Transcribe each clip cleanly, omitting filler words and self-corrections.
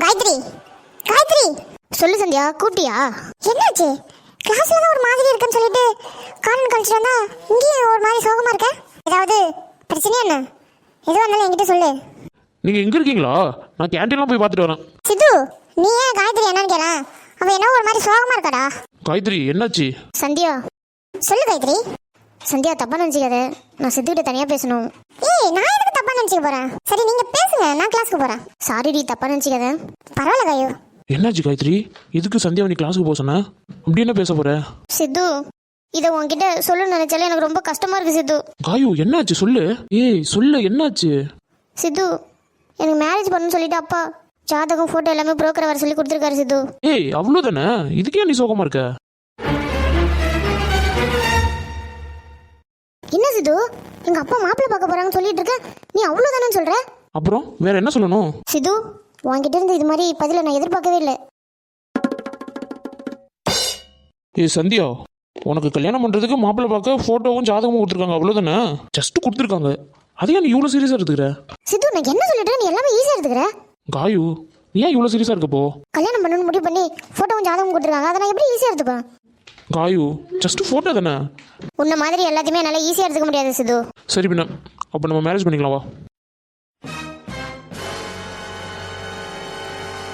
காயத்ரி, காயத்ரி. சொல்லு சந்தியா, கூப்பிட்டியா? என்னாச்சு? கிளாஸ்ல தான் ஒரு மாதிரி இருக்குன்னு சொல்லிட்டு காரணம் கழிச்சிட்டு வந்தா இங்கேயும் ஒரு மாதிரி சோகமா இருக்க. ஏதாவது பிரச்சனையா என்ன? எதுவாக இருந்தாலும் என்கிட்ட சொல்லு. நீங்க எங்க இருக்கீங்களா? நான் கேண்டீன்லாம் போய் பார்த்துட்டு வரேன். சித்து, நீ ஏன் காயத்ரி என்னன்னு கேள? அவ என்ன ஒரு மாதிரி சோகமா இருக்காடா. காயத்ரி என்னாச்சு? சந்தியா, சொல்லு காயத்ரி. சந்தியா தப்பா நினச்சிக்காத, நான் சித்துக்கிட்ட தனியாக பேசணும். ஏய், நான் எதுக்கு தப்பா நினைச்சுக்க போறேன்? சரி நீங்க பேசுங்க, நான் கிளாஸ்க்கு போறேன். சாரிடி, தப்பா நினச்சிக்காத. பரவாயில்ல காயு. என்னாச்சு காயத்ரி? எதுக்கு சந்தியா நீ கிளாஸுக்கு போக சொன்ன? அப்படி என்ன பேச போற? சித்து, இதை உன்கிட்ட சொல்லணும்னு நினைச்சாலே எனக்கு ரொம்ப கஷ்டமா இருக்கு சித்து. காயு என்னாச்சு சொல்லு. ஏய் சொல்லு, என்னாச்சு? சித்து, எனக்கு மேரேஜ் பண்ணணும்னு சொல்லிட்டு அப்பா ஜாதகம் ஃபோட்டோ எல்லாமே புரோக்கரை வர சொல்லி கொடுத்துருக்காரு சித்து. ஏய் அவ்வளோதானே, இதுக்கே நீ சோகமா இருக்க? என்ன சித்து, எங்க அப்பா மாப்பிள்ளை பார்க்க போறாங்கன்னு சொல்லிட்டு இருக்க, நீ அவ்வளோதானு சொல்ற? அப்புறம் வேற என்ன சொல்லணும்? சித்து, உன்கிட்ட இருந்து இது மாதிரி பதிலை நான் எதிர்பார்க்கவே இல்லை. ஏய் சந்தியா, உனக்கு கல்யாணம் பண்றதுக்கு மாப்பிள்ளை பார்க்க போட்டோவும் ஜாதகமும் கொடுத்துருக்காங்க, அவ்வளோதானே? ஜஸ்ட் கொடுத்துருக்காங்க, அதையா நீ இவ்வளோ சீரியஸா எடுத்துக்கிற? சித்து, நான் என்ன சொல்லிட்டு நீ எல்லாமே ஈஸியா எடுத்துக்கிற? காயு நீ ஏன் இவ்வளோ சீரியஸா இருக்கப்போ? கல்யாணம் பண்ணணும்னு முடிவு பண்ணி ஃபோட்டோவும் ஜாதகம் கொடுத்துருக்காங்க, அதை நான் எப்படி ஈஸியாக எடுத்துப்பேன்? காயு ஜஸ்ட் போட்டோ தானே. உன்ன மாதிரி எல்லாத்தையுமே என்னால் ஈஸியாக எடுத்துக்க முடியாது சித்து. சரி பின்ன, அப்போ நம்ம மேரேஜ் பண்ணிக்கலாம் வா.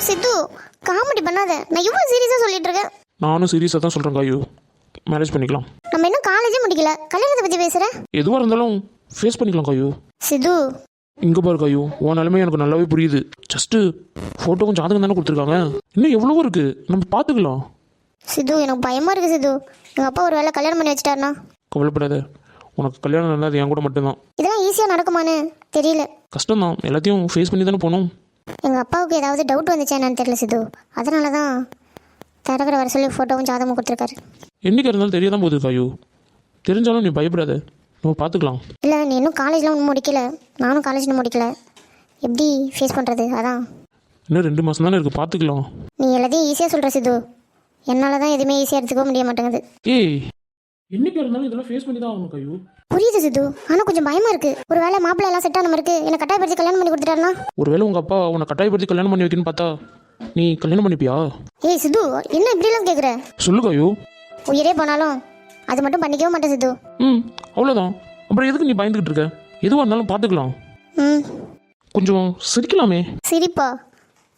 சித்து, காமெடி பண்ணாத, நான் இவ்வளோ சீரியஸாக சொல்லிட்டு இருக்கேன். நானும் சீரியஸாக தான் சொல்கிறேன் காயு, மேரேஜ் பண்ணிக்கலாம். நம்ம இன்னும் காலேஜே முடிக்கல, கல்யாணத்தை பற்றி பேசுகிற? எதுவாக இருந்தாலும் ஃபேஸ் பண்ணிக்கலாம் காயு. சித்து, இங்கே பாரு காயு, உன் நிலைமை எனக்கு நல்லாவே புரியுது. ஜஸ்ட்டு ஃபோட்டோவும் ஜாதகம் தானே கொடுத்துருக்காங்க, இன்னும் எவ்வளவோ இருக்குது, நம்ம பார்த்துக்கலாம். சித்து, எனக்கு பயமாக இருக்குது சித்து. எங்கள் அப்பா ஒரு வேளை கல்யாணம் பண்ணி வச்சிட்டாருனா? கவலைப்படாத, உனக்கு கல்யாணம் இருந்தால் அது என் கூட மட்டும்தான். இதெல்லாம் ஈஸியாக நடக்குமான்னு தெரியல. கஷ்டம்தான், எல்லாத்தையும் ஃபேஸ் பண்ணி தானே போகணும். எங்கள் அப்பாவுக்கு ஏதாவது டவுட் வந்துச்சா என்னன்னு தெரியல சித்து, அதனால தான் தரகரை வர சொல்லி ஃபோட்டோவும் ஜாதகமும் கொடுத்துருக்காரு. என்றைக்கு இருந்தாலும் தெரிய தான் போகுது காயு, தெரிஞ்சாலும் நீ பயப்படாத, நம்ம பார்த்துக்கலாம். இல்லை, நீ இன்னும் காலேஜ்லாம் ஒன்றும் முடிக்கல, நானும் காலேஜ் இன்னும் முடிக்கல, எப்படி ஃபேஸ் பண்ணுறது? அதான் இன்னும் 2 மாதம் தானே இருக்குது, பார்த்துக்கலாம். நீ எல்லாத்தையும் ஈஸியாக சொல்கிற சித்து, என்னால் தான் எதுவுமே ஈஸியாக எடுத்துக்க முடிய மாட்டேங்குது. ஏய் என்னைக்கு இருந்தாலும் இதெல்லாம் ஃபேஸ் பண்ணி தான் ஆகணும் காயு. புரியுது சித்து, ஆனால் கொஞ்சம் பயமாக இருக்குது. ஒரு வேளை மாப்பிள்ளை எல்லாம் செட் ஆன இருக்கு, என்னை கட்டாயப்படுத்தி கல்யாணம் பண்ணி கொடுத்துட்டாருனா? ஒருவேளை உங்கள் அப்பா உன்னை கட்டாயப்படுத்தி கல்யாணம் பண்ணி வைக்கணும்னு பார்த்தா நீ கல்யாணம் பண்ணிப்பியா? ஏய் சித்து, என்ன இப்படிலாம் கேட்குற? சொல்லு காயு. உயிரே போனாலும் அது மட்டும் பண்ணிக்கவே மாட்டேன் சித்து. அவ்வளோதான், அப்புறம் எதுக்கு நீ பயந்துக்கிட்டு இருக்க? எதுவாக இருந்தாலும் பார்த்துக்கலாம். கொஞ்சம் சிரிக்கலாமே. சிரிப்பா?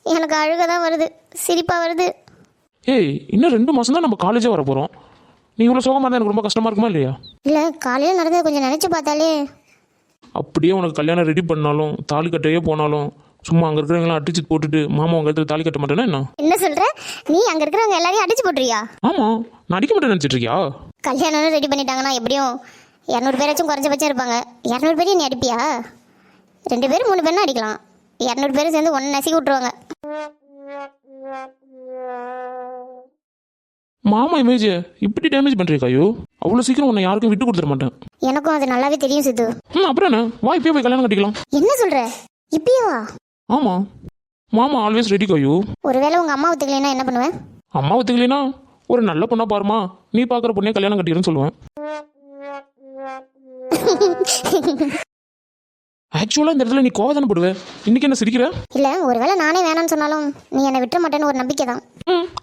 எனக்கு அழுக தான் வருது, சிரிப்பா வருது. ஏய் இன்னும் 2 மாதம் தான் நம்ம காலேஜே வர போகிறோம், நீ இவ்வளோ சோகமாக இருந்தால் எனக்கு ரொம்ப கஷ்டமாக இருக்குமா இல்லையா? இல்லை, காலையில் நடந்தது கொஞ்சம் நினச்சி பார்த்தாலே. அப்படியே உனக்கு கல்யாணம் ரெடி பண்ணாலும் தாலி கட்டையே போனாலும் சும்மா அங்கே இருக்கிறவங்களாம் அடிச்சு போட்டுட்டு மாமா உங்கள் இடத்துல தாலி கட்ட மாட்டேன்னா என்ன? என்ன சொல்கிற நீ? அங்கே இருக்கிறவங்க எல்லாரையும் அடிச்சு போட்டுறியா? ஆமாம், நான் அடிக்க மாட்டேன்னு நினச்சிட்டு இருக்கியா? கல்யாணம் ரெடி பண்ணிட்டாங்கன்னா எப்படியும் 200 பேராச்சும் குறைஞ்சபட்சம் இருப்பாங்க. 200 பேரையும் நீ அடிப்பியா? 2 பேர் 3 பேர்னா அடிக்கலாம், 200 பேரும் சேர்ந்து ஒன்று நசுக்கி விட்ருவாங்க. மாமா இமேஜ் இப்படி டேமேஜ் பண்ணுறீங்க காயோ, அவ்வளோ சீக்கிரம் உன்னை யாருக்கும் விட்டு கொடுத்துட மாட்டேன். எனக்கும் அது நல்லாவே தெரியும் சித்து. அப்புறம் என்ன, வா இப்பயே போய் கல்யாணம் கட்டிக்கலாம். என்ன சொல்கிற? இப்பயேவா? ஆமாம், மாமா ஆல்வேஸ் ரெடி காயோ. ஒருவேளை உங்கள் அம்மா ஒத்துக்கலைன்னா என்ன பண்ணுவேன்? அம்மா ஒத்துக்கலைன்னா ஒரு நல்ல பொண்ணா பாருமா, நீ பார்க்குற பொண்ணே கல்யாணம் கட்டிடுன்னு சொல்லுவேன். ஆக்சுவலாக இந்த இடத்துல நீ கோவதானே போடுவேன், இன்னைக்கு என்ன சிரிக்கிற? இல்லை, ஒருவேளை நானே வேணான்னு சொன்னாலும் நீ என்னை விட்டுற மாட்டேன்னு ஒரு நம்பிக்கை தான்.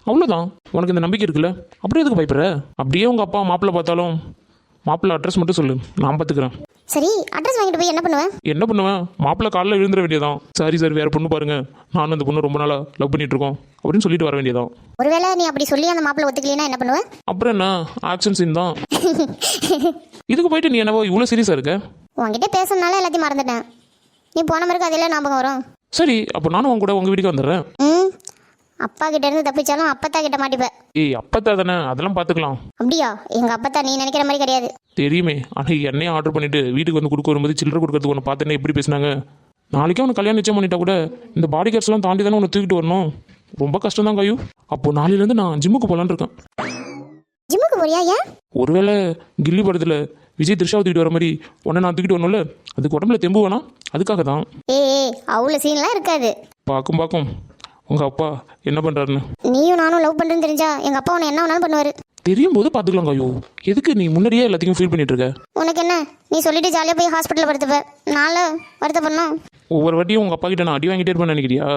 அவ்வளோதான், உனக்கு இந்த நம்பிக்கை இருக்குல்ல, அப்படியே எதுக்கு பயப்படுற? அப்படியே உங்கள் அப்பா மாப்பிள்ளை பார்த்தாலும் மாப்பிள்ளை அட்ரஸ் மட்டும் சொல்லு, நான் பார்த்துக்கிறேன். சரி, அட்ரஸ் வாங்கிட்டு போய் என்ன பண்ணுவேன்? என்ன பண்ணுவேன், மாப்பிள்ளை காலில் விழுந்துட வேண்டியதான். சாரி சார், வேறு பொண்ணு பாருங்க, நானும் அந்த பொண்ணு ரொம்ப நாளாக லவ் பண்ணிட்டு இருக்கோம் அப்படின்னு சொல்லிட்டு வர வேண்டியதான். ஒருவேளை நீ அப்படி சொல்லி அந்த மாப்பிள்ளை ஒத்துக்கலைன்னா என்ன பண்ணுவேன்? அப்புறம் என்ன, ஆக்ஷன் சீன் தான். இதுக்கு போயிட்டு நீ என்னவோ இவ்வளோ சீரியஸாக இருக்க? உங்ககிட்ட பேசுறதுனால எல்லாத்தையும் மறந்துட்டேன், நீ போன பிறகு அதெல்லாம் ஞாபகம் வரும். சரி, அப்போ நானும் உங்க கூட உங்கள் வீட்டுக்கு வந்துடுறேன். அப்பா கிட்ட இருந்து தப்பிச்சாலும் அப்பத்தா கிட்ட மாட்டிப்பேன். ஏய் அப்பத்தா தானே, அதெல்லாம் பார்த்துக்கலாம். அப்படியா? எங்க அப்பத்தா நீ நினைக்கிற மாதிரி கிடையாது. தெரியுமே, ஆனால் என்னையும் ஆர்டர் பண்ணிட்டு வீட்டுக்கு வந்து கொடுக்க வரும்போது சில்லறை கொடுக்கறதுக்கு ஒன்று பார்த்தேன்னே எப்படி பேசினாங்க. நாளைக்கே உனக்கு கல்யாணம் நிச்சயம் பண்ணிட்டா கூட இந்த பாடி கார்ட்ஸ்லாம் தாண்டி தானே உன்னை தூக்கிட்டு வரணும், ரொம்ப கஷ்டம் தான் காயு. அப்போ நாளையிலேருந்து நான் ஜிம்முக்கு போகலான்னு இருக்கேன். ஜிம்முக்கு போறியா? ஏன்? ஒருவேளை கில்லி படத்தில் விஜய் த்ரிஷாவை தூக்கிட்டு வர மாதிரி உன்னை நான் தூக்கிட்டு வரணும்ல, அதுக்கு உடம்புல தெம்பு வேணாம், அதுக்காக தான். ஏய், அவ்வளோ சீன்லாம் இருக்காது. பார்க்கும் உங்கள் அப்பா என்ன பண்ணுறாருன்னு. நீயும் நானும் லவ் பண்ணுறேன்னு தெரிஞ்சா எங்கள் அப்பா உன்னை என்ன வேணாலும் பண்ணுவார். தெரியும் போது பார்த்துக்கலாம் காயோ, எதுக்கு நீ முன்னாடியே எல்லாத்தையும் ஃபீல் பண்ணிட்டு இருக்க? உனக்கு என்ன, நீ சொல்லிட்டு ஜாலியாக போய் ஹாஸ்பிட்டலில் படுத்துப்ப, நாளை வருத்தப்படணும். ஒவ்வொரு வாட்டியும் உங்கள் அப்பா கிட்ட நான் அடி வாங்கிட்டே இருப்பேன்னு நினைக்கிறியா?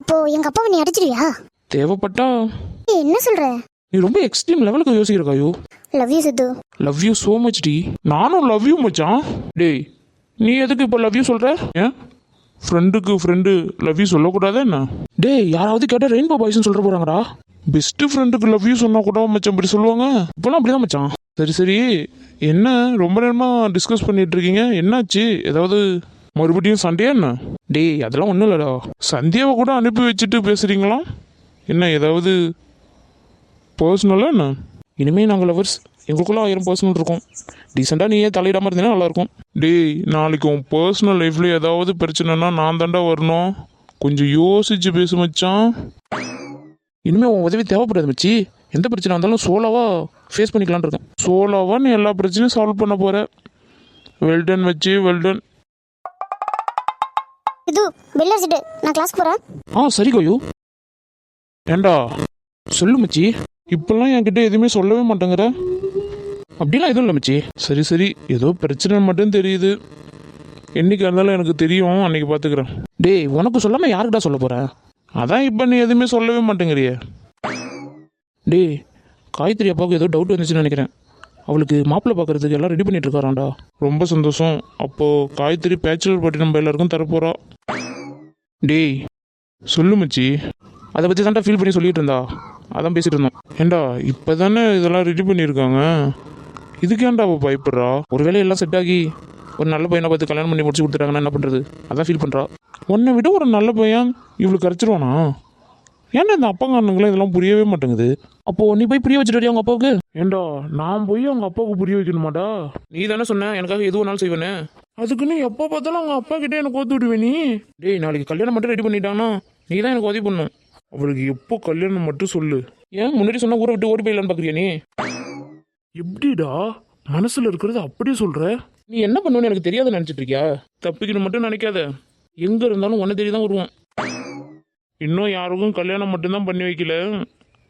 அப்போ எங்க அப்பாவை நீ அடிச்சிருவியா? தேவைப்பட்டா. ஏய், என்ன சொல்ற? நீ ரொம்ப எக்ஸ்ட்ரீம் லெவலுக்கு யோசிக்கிற Gayu. Love you Sidhu. Love you so much டி. நானும் லவ் யூ மச்சான். டேய் நீ எதுக்கு இப்போ லவ் யூ சொல்ற? ஏன் ஃப்ரெண்டுக்கு ஃப்ரெண்டு லவ் யூ சொல்லக்கூடாதா என்ன? டேய் யாராவது கேட்டால் ரெயின்போ பாய்ஸ்னு சொல்ற போறாங்கடா. பெஸ்ட் ஃப்ரெண்டுக்கு லவ் யூ சொன்னா கூட மச்சான் இப்படி சொல்லுவாங்க. இப்போலாம் அப்படிதான் மச்சான். சரி சரி, என்ன ரொம்ப நேரமா டிஸ்கஸ் பண்ணிட்டு இருக்கீங்க? என்னாச்சு? ஏதாவது மறுபடியும் சண்டையா என்ன? டேய் அதெல்லாம் ஒன்றும் இல்லடா. சந்தியாவை கூட அனுப்பி வச்சுட்டு பேசுறீங்களா என்ன? ஏதாவது பர்சனலாக என்ன? இனிமேல் நாங்கள் லவர்ஸ், எங்களுக்குள்ள 1000 பர்சனல் இருக்கும். டீசெண்டாக நீயே தலையிடாமல் இருந்தீங்கன்னா நல்லாயிருக்கும். டேய் நாளைக்கு உன் பர்சனல் லைஃப்பில் ஏதாவது பிரச்சனைனா நான் தாண்டா வரணும். கொஞ்சம் யோசிச்சு பேசு மச்சான். இனிமேல் உன் உதவி தேவைப்படாது மச்சி. எந்த பிரச்சனை இருந்தாலும் சோலோவாக ஃபேஸ் பண்ணிக்கலான் இருக்கேன். சோலோவாக நீ எல்லா பிரச்சனையும் சால்வ் பண்ண போகிற. வெல்டன் மச்சி, வெல்டன். சித்து பெல் அடிச்சிட்டு நான் கிளாஸ்க்கு போறேன். சரி கோயு. ஏண்டா சொல்லு மச்சி. இப்பெல்லாம் என்கிட்ட எதுவுமே சொல்லவே மாட்டேங்கிற. அப்படிலாம் எதுவும் இல்லை மச்சி. சரி சரி, ஏதோ பிரச்சனை மட்டும் தெரியுது. என்னைக்கு இருந்தாலும் எனக்கு தெரியும், அன்னைக்கு பார்த்துக்கிறேன். டேய் உனக்கு சொல்லாமல் யாருக்கிட்ட சொல்ல போகிறேன்? அதான் இப்போ நீ எதுவுமே சொல்லவே மாட்டேங்கிறியே. டேய் காயத்ரி அப்பாவுக்கு ஏதோ டவுட் வந்துச்சுன்னு நினைக்கிறேன். அவளுக்கு மாப்பிள்ளை பார்க்கறதுக்கு எல்லாம் ரெடி பண்ணிட்டு இருக்காராண்டா. ரொம்ப சந்தோஷம். அப்போது காயத்ரி பேச்சுலர் பார்ட்டி நம்ம எல்லாருக்கும் தரப்போகிறா. டேய் சொல்லு மச்சி. அதை பற்றி தான்டா ஃபீல் பண்ணி சொல்லிட்டு இருந்தா. அதான் பேசிட்டு இருந்தோம். ஏண்டா இப்போ தானே இதெல்லாம் ரெடி பண்ணியிருக்காங்க, இதுக்கேண்டா அவள் பயப்படுறா? ஒருவேளை எல்லாம் செட் ஆகி ஒரு நல்ல பையனை பார்த்து கல்யாணம் பண்ணி முடிச்சு கொடுத்துட்டாங்கன்னா என்ன பண்ணுறது? அதான் ஃபீல் பண்ணுறா. உன்னை விட ஒரு நல்ல பையன் இவளுக்கு கரைச்சிருவானா? ஏன்னா இந்த அப்பாங்காரனுங்களாம் இதெல்லாம் புரியவே மாட்டேங்குது. அப்போது நீ போய் புரிய வச்சுட்டு அவங்க அப்பாவுக்கு. ஏண்டா நான் போய் அவங்க அப்பாவுக்கு புரிய வைக்கணுமாடா? நீ தானே சொன்ன எனக்காக எது வேணாலும் செய்வேன்னு. அதுக்குன்னு எப்போ பார்த்தாலும் அவங்க அப்பா கிட்டே எனக்கு ஓத்து விடுவே நீ. டேய் நாளைக்கு கல்யாணம் மட்டும் ரெடி பண்ணிட்டாங்கன்னா நீ தான் எனக்கு உதவி பண்ணும். அவளுக்கு எப்போ கல்யாணம் மட்டும் சொல்லு. ஏன் முன்னாடி சொன்னா ஊரை விட்டு ஓடி போயிடலான்னு பார்க்குறியா நீ? எப்படிடா மனசில் இருக்கிறது அப்படியே சொல்கிற? நீ என்ன பண்ணுவேன்னு எனக்கு தெரியாத நினச்சிட்டு இருக்கியா? தப்பிக்கணும் மட்டும் நினைக்காத. எங்கே இருந்தாலும் உன்னை தேடி தான் வருவான். இன்னும் யாருக்கும் கல்யாணம் மட்டும்தான் பண்ணி வைக்கல,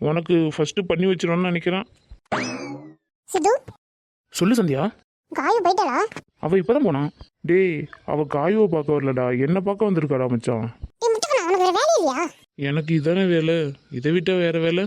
உனக்கு ஃபர்ஸ்ட் பண்ணி வச்சிடணும்னு நினைக்கிறேன். சித்து சொல்லு சந்தியா. காயு போயிட்டாளா? அவள் இப்போ தான் போனான். டேய் அவள் காயுவை பார்க்க வரலடா, என்னை பார்க்க வந்திருக்காடா மச்சான். நீ முட்டுக்கணும், உனக்கு வேற வேலை இல்லையா? எனக்கு இதானே வேலை, இதை விட்ட வேற வேலை.